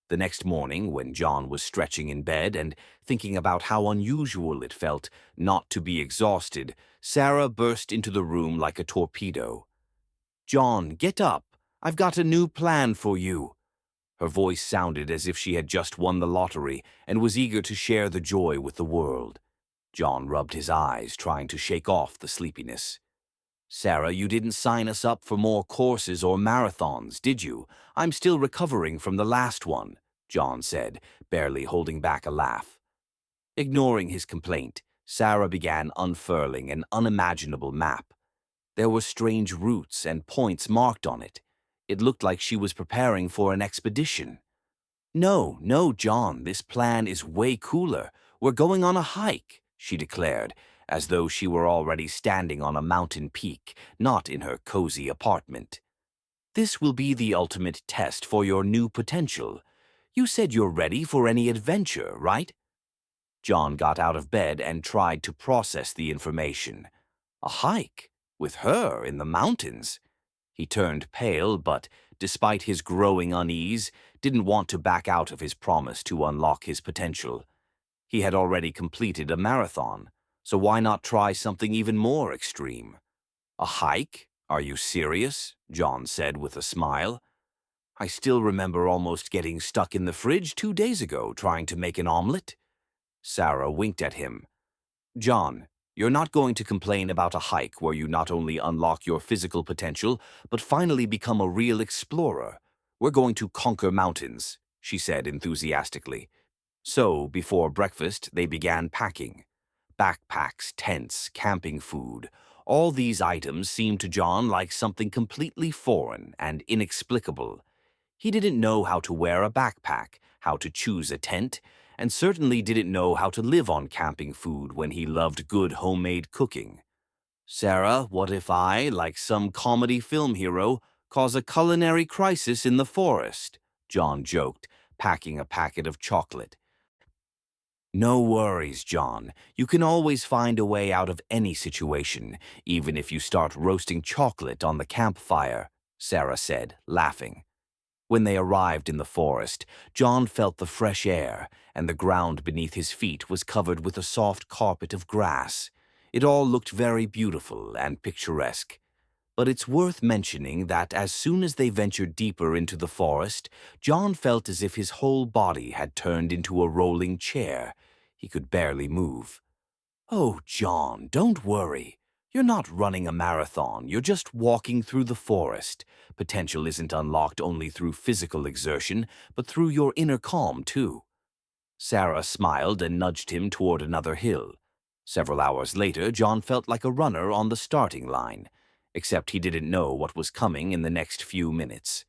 The next morning, when John was stretching in bed and thinking about how unusual it felt not to be exhausted, Sara burst into the room like a torpedo. "John, get up. I've got a new plan for you." Her voice sounded as if she had just won the lottery and was eager to share the joy with the world. John rubbed his eyes, trying to shake off the sleepiness. "Sara, you didn't sign us up for more courses or marathons, did you? I'm still recovering from the last one," John said, barely holding back a laugh. Ignoring his complaint, Sara began unfurling an unimaginable map. There were strange routes and points marked on it. It looked like she was preparing for an expedition. "No, no, John, this plan is way cooler. We're going on a hike," she declared, as though she were already standing on a mountain peak, not in her cozy apartment. "This will be the ultimate test for your new potential. You said you're ready for any adventure, right?" John got out of bed and tried to process the information. A hike? With her in the mountains? He turned pale, but, despite his growing unease, didn't want to back out of his promise to unlock his potential. He had already completed a marathon, so why not try something even more extreme? "A hike? Are you serious?" John said with a smile. "I still remember almost getting stuck in the fridge 2 days ago trying to make an omelet." Sara winked at him. "John, you're not going to complain about a hike where you not only unlock your physical potential, but finally become a real explorer. We're going to conquer mountains," she said enthusiastically. So, before breakfast, they began packing. Backpacks, tents, camping food. All these items seemed to John like something completely foreign and inexplicable. He didn't know how to wear a backpack, how to choose a tent, and certainly didn't know how to live on camping food when he loved good homemade cooking. "Sara, what if I, like some comedy film hero, cause a culinary crisis in the forest?" John joked, packing a packet of chocolate. "No worries, John. You can always find a way out of any situation, even if you start roasting chocolate on the campfire," Sara said, laughing. When they arrived in the forest, John felt the fresh air, and the ground beneath his feet was covered with a soft carpet of grass. It all looked very beautiful and picturesque. But it's worth mentioning that as soon as they ventured deeper into the forest, John felt as if his whole body had turned into a rolling chair. He could barely move. "Oh, John, don't worry. You're not running a marathon, you're just walking through the forest. Potential isn't unlocked only through physical exertion, but through your inner calm, too." Sara smiled and nudged him toward another hill. Several hours later, John felt like a runner on the starting line, except he didn't know what was coming in the next few minutes.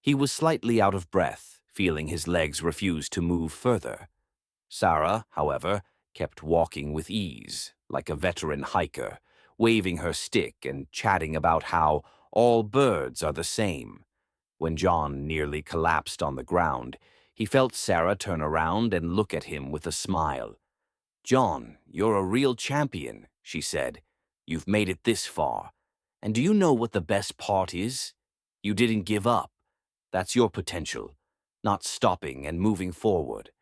He was slightly out of breath, feeling his legs refuse to move further. Sara, however, kept walking with ease, like a veteran hiker, waving her stick and chatting about how all birds are the same. When John nearly collapsed on the ground, he felt Sara turn around and look at him with a smile. "John, you're a real champion," she said. "You've made it this far. And do you know what the best part is? You didn't give up. That's your potential, not stopping and moving forward."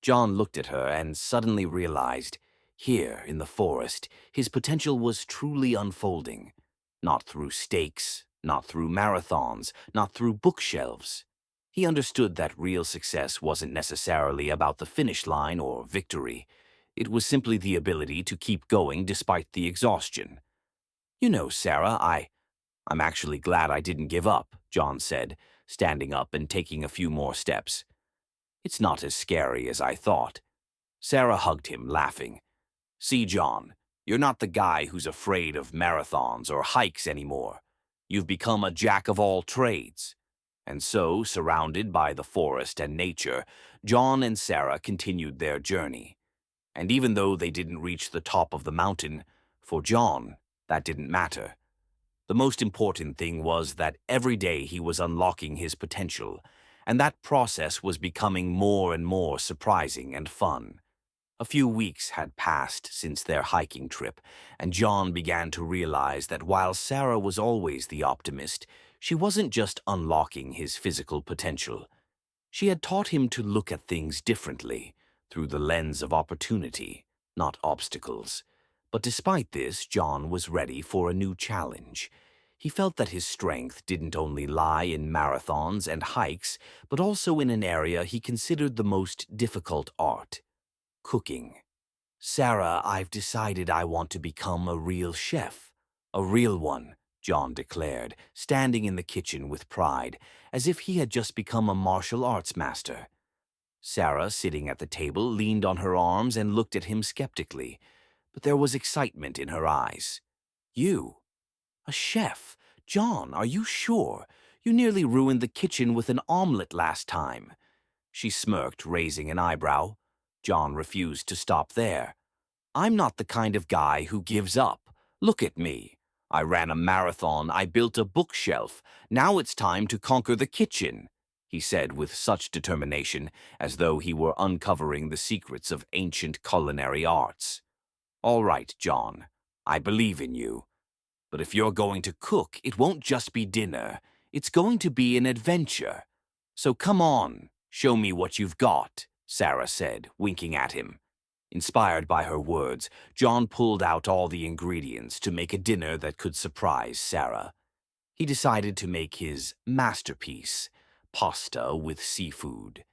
John looked at her and suddenly realized, here in the forest, his potential was truly unfolding. Not through stakes, not through marathons, not through bookshelves. He understood that real success wasn't necessarily about the finish line or victory. It was simply the ability to keep going despite the exhaustion. You know, Sarah, I'm actually glad I didn't give up, John said, standing up and taking a few more steps. It's not as scary as I thought. Sarah hugged him, laughing. See, John, you're not the guy who's afraid of marathons or hikes anymore. You've become a jack of all trades. And so, surrounded by the forest and nature, John and Sarah continued their journey. And even though they didn't reach the top of the mountain, for John, that didn't matter. The most important thing was that every day he was unlocking his potential, and that process was becoming more and more surprising and fun. A few weeks had passed since their hiking trip, and John began to realize that while Sarah was always the optimist, she wasn't just unlocking his physical potential. She had taught him to look at things differently, through the lens of opportunity, not obstacles. But despite this, John was ready for a new challenge. He felt that his strength didn't only lie in marathons and hikes, but also in an area he considered the most difficult art: cooking. Sarah, I've decided I want to become a real chef. A real one, John declared, standing in the kitchen with pride, as if he had just become a martial arts master. Sarah, sitting at the table, leaned on her arms and looked at him skeptically, but there was excitement in her eyes. You? A chef? John, are you sure? You nearly ruined the kitchen with an omelet last time. She smirked, raising an eyebrow. John refused to stop there. I'm not the kind of guy who gives up. Look at me. I ran a marathon, I built a bookshelf. Now it's time to conquer the kitchen, he said with such determination, as though he were uncovering the secrets of ancient culinary arts. All right, John, I believe in you. But if you're going to cook, it won't just be dinner. It's going to be an adventure. So come on, show me what you've got, Sarah said, winking at him. Inspired by her words, John pulled out all the ingredients to make a dinner that could surprise Sarah. He decided to make his masterpiece, pasta with seafood.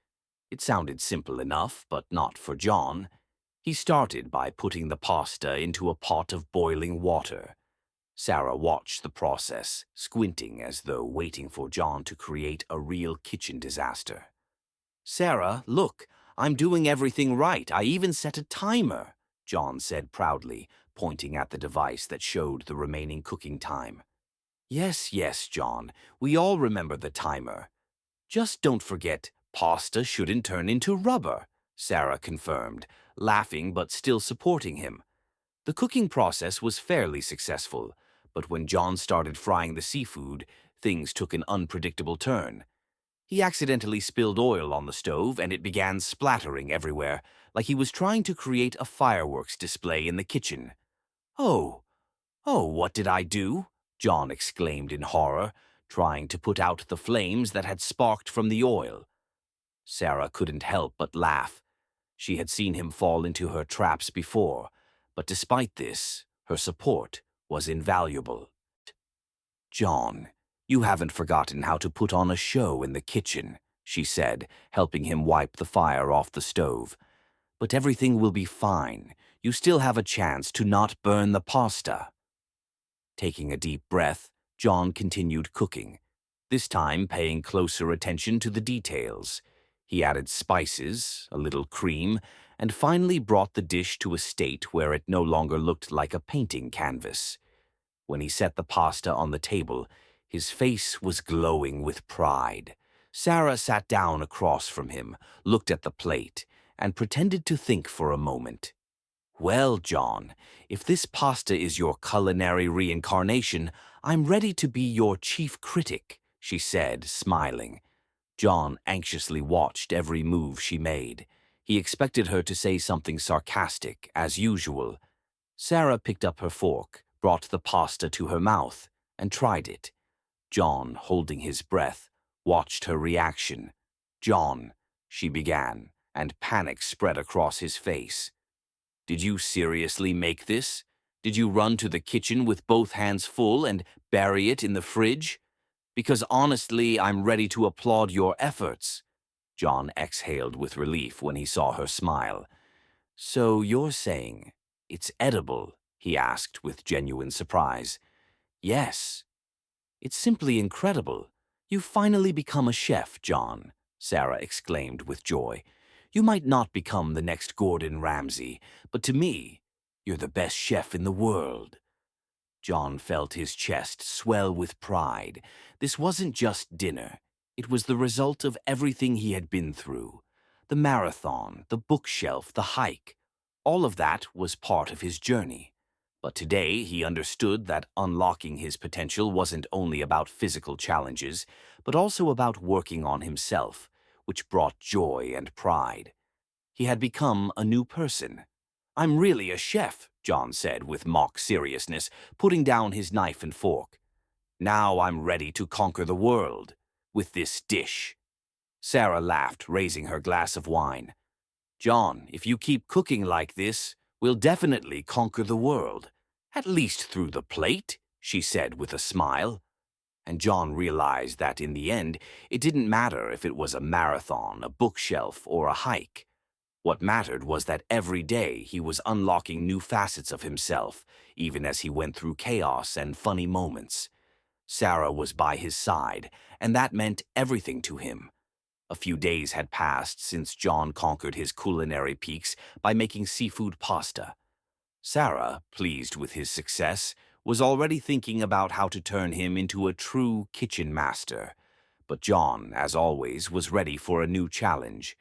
It sounded simple enough, but not for John. He started by putting the pasta into a pot of boiling water. Sarah watched the process, squinting as though waiting for John to create a real kitchen disaster. Sarah, look, I'm doing everything right. I even set a timer, John said proudly, pointing at the device that showed the remaining cooking time. Yes, John, we all remember the timer. Just don't forget, pasta shouldn't turn into rubber, Sarah confirmed, laughing but still supporting him. The cooking process was fairly successful, but when John started frying the seafood, things took an unpredictable turn. He accidentally spilled oil on the stove and it began splattering everywhere, like he was trying to create a fireworks display in the kitchen. Oh, what did I do? John exclaimed in horror, trying to put out the flames that had sparked from the oil. Sarah couldn't help but laugh. She had seen him fall into her traps before, but despite this, her support was invaluable. John, you haven't forgotten how to put on a show in the kitchen, she said, helping him wipe the fire off the stove. But everything will be fine. You still have a chance to not burn the pasta. Taking a deep breath, John continued cooking, this time paying closer attention to the details. He added spices, a little cream, and finally brought the dish to a state where it no longer looked like a painting canvas. When he set the pasta on the table, his face was glowing with pride. Sarah sat down across from him, looked at the plate, and pretended to think for a moment. Well, John, if this pasta is your culinary reincarnation, I'm ready to be your chief critic, she said, smiling. John anxiously watched every move she made. He expected her to say something sarcastic, as usual. Sarah picked up her fork, brought the pasta to her mouth, and tried it. John, holding his breath, watched her reaction. John, she began, and panic spread across his face. Did you seriously make this? Did you run to the kitchen with both hands full and bury it in the fridge? Because honestly, I'm ready to applaud your efforts. John exhaled with relief when he saw her smile. So you're saying it's edible? He asked with genuine surprise. Yes. It's simply incredible. You've finally become a chef, John, Sara exclaimed with joy. You might not become the next Gordon Ramsay, but to me, you're the best chef in the world. John felt his chest swell with pride. This wasn't just dinner. It was the result of everything he had been through. The marathon, the bookshelf, the hike. All of that was part of his journey. But today he understood that unlocking his potential wasn't only about physical challenges, but also about working on himself, which brought joy and pride. He had become a new person. I'm really a chef, John said with mock seriousness, putting down his knife and fork. Now I'm ready to conquer the world with this dish. Sara laughed, raising her glass of wine. John, if you keep cooking like this, we'll definitely conquer the world. At least through the plate, she said with a smile. And John realized that in the end, it didn't matter if it was a marathon, a bookshelf, or a hike. What mattered was that every day he was unlocking new facets of himself, even as he went through chaos and funny moments. Sara was by his side, and that meant everything to him. A few days had passed since John conquered his culinary peaks by making seafood pasta. Sara, pleased with his success, was already thinking about how to turn him into a true kitchen master. But John, as always, was ready for a new challenge.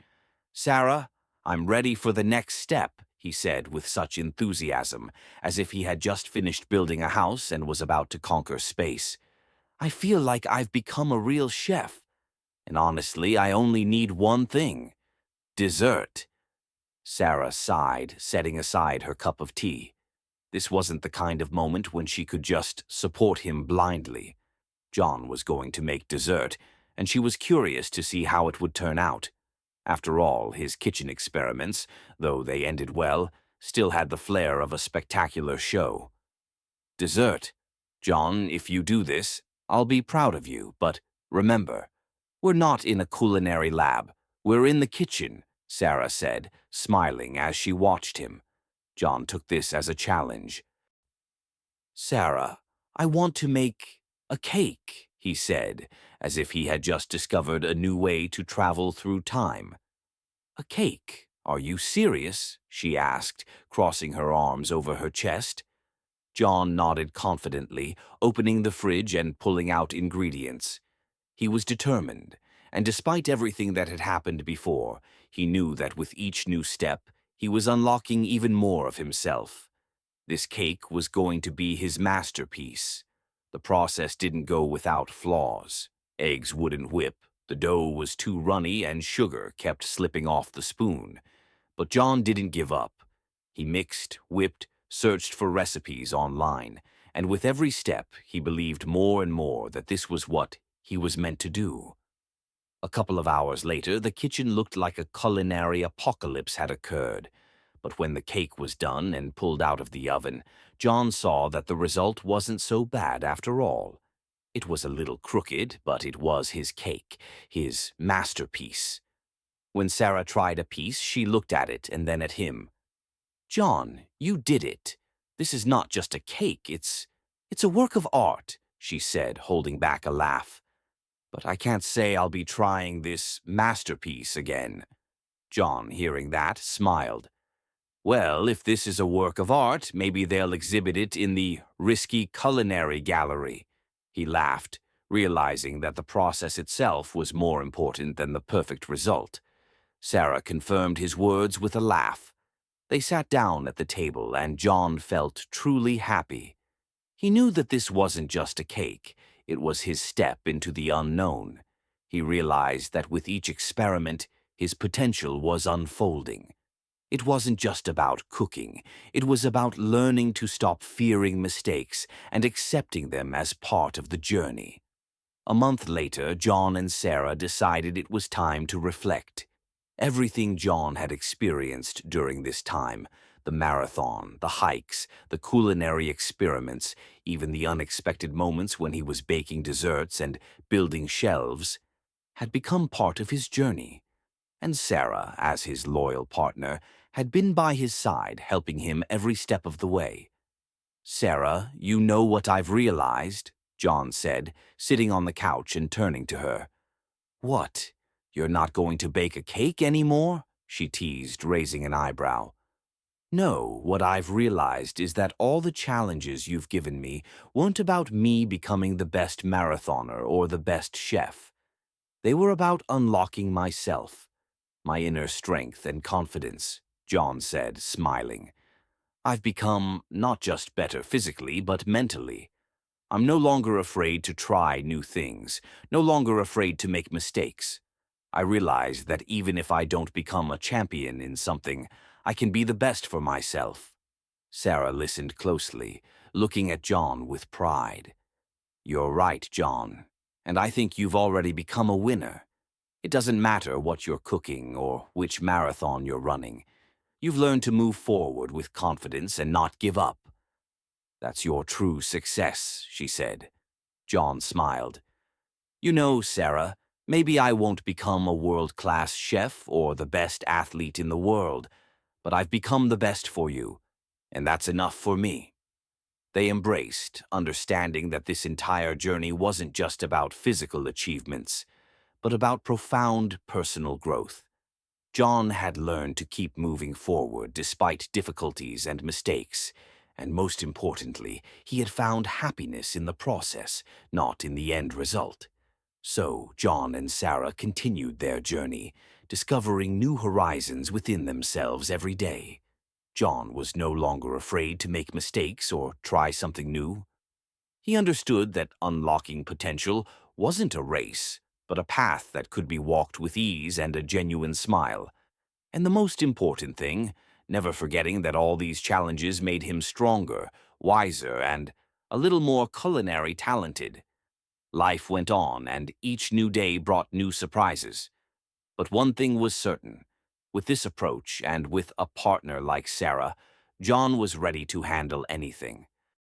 Sara, I'm ready for the next step, he said with such enthusiasm, as if he had just finished building a house and was about to conquer space. I feel like I've become a real chef. And honestly, I only need one thing. Dessert. Sara sighed, setting aside her cup of tea. This wasn't the kind of moment when she could just support him blindly. John was going to make dessert, and she was curious to see how it would turn out. After all, his kitchen experiments, though they ended well, still had the flair of a spectacular show. Dessert. John, if you do this, I'll be proud of you, but remember, we're not in a culinary lab. We're in the kitchen, Sara said, smiling as she watched him. John took this as a challenge. Sara, I want to make a cake, he said, as if he had just discovered a new way to travel through time. A cake? Are you serious? She asked, crossing her arms over her chest. John nodded confidently, opening the fridge and pulling out ingredients. He was determined, and despite everything that had happened before, he knew that with each new step, he was unlocking even more of himself. This cake was going to be his masterpiece. The process didn't go without flaws. Eggs wouldn't whip, the dough was too runny, and sugar kept slipping off the spoon. But John didn't give up. He mixed, whipped, searched for recipes online, and with every step, he believed more and more that this was what he was meant to do. A couple of hours later, the kitchen looked like a culinary apocalypse had occurred. But when the cake was done and pulled out of the oven, John saw that the result wasn't so bad after all. It was a little crooked, but it was his cake, his masterpiece. When Sara tried a piece, she looked at it and then at him. John, you did it. This is not just a cake, it's a work of art, she said, holding back a laugh. But I can't say I'll be trying this masterpiece again. John, hearing that, smiled. Well, if this is a work of art, maybe they'll exhibit it in the risky culinary gallery. He laughed, realizing that the process itself was more important than the perfect result. Sara confirmed his words with a laugh. They sat down at the table, and John felt truly happy. He knew that this wasn't just a cake. It was his step into the unknown. He realized that with each experiment, his potential was unfolding. It wasn't just about cooking. It was about learning to stop fearing mistakes and accepting them as part of the journey. A month later, John and Sara decided it was time to reflect. Everything John had experienced during this time, The marathon, the hikes, the culinary experiments, even the unexpected moments when he was baking desserts and building shelves, had become part of his journey. And Sara, as his loyal partner, had been by his side, helping him every step of the way. "Sara, you know what I've realized," John said, sitting on the couch and turning to her. "What? You're not going to bake a cake anymore?" she teased, raising an eyebrow. "No, what I've realized is that all the challenges you've given me weren't about me becoming the best marathoner or the best chef. They were about unlocking myself, my inner strength and confidence," John said, smiling. "I've become not just better physically, but mentally. I'm no longer afraid to try new things, no longer afraid to make mistakes. I realize that even if I don't become a champion in something, I can be the best for myself." Sara listened closely, looking at John with pride. "You're right, John, and I think you've already become a winner. It doesn't matter what you're cooking or which marathon you're running. You've learned to move forward with confidence and not give up. That's your true success," she said. John smiled. "You know, Sara, maybe I won't become a world-class chef or the best athlete in the world, but I've become the best for you, and that's enough for me." They embraced, understanding that this entire journey wasn't just about physical achievements, but about profound personal growth. John had learned to keep moving forward despite difficulties and mistakes, and most importantly, he had found happiness in the process, not in the end result. So John and Sara continued their journey, discovering new horizons within themselves every day. John was no longer afraid to make mistakes or try something new. He understood that unlocking potential wasn't a race, but a path that could be walked with ease and a genuine smile. And the most important thing, never forgetting that all these challenges made him stronger, wiser, and a little more culinary talented. Life went on, and each new day brought new surprises. But one thing was certain. With this approach, and with a partner like Sara, John was ready to handle anything.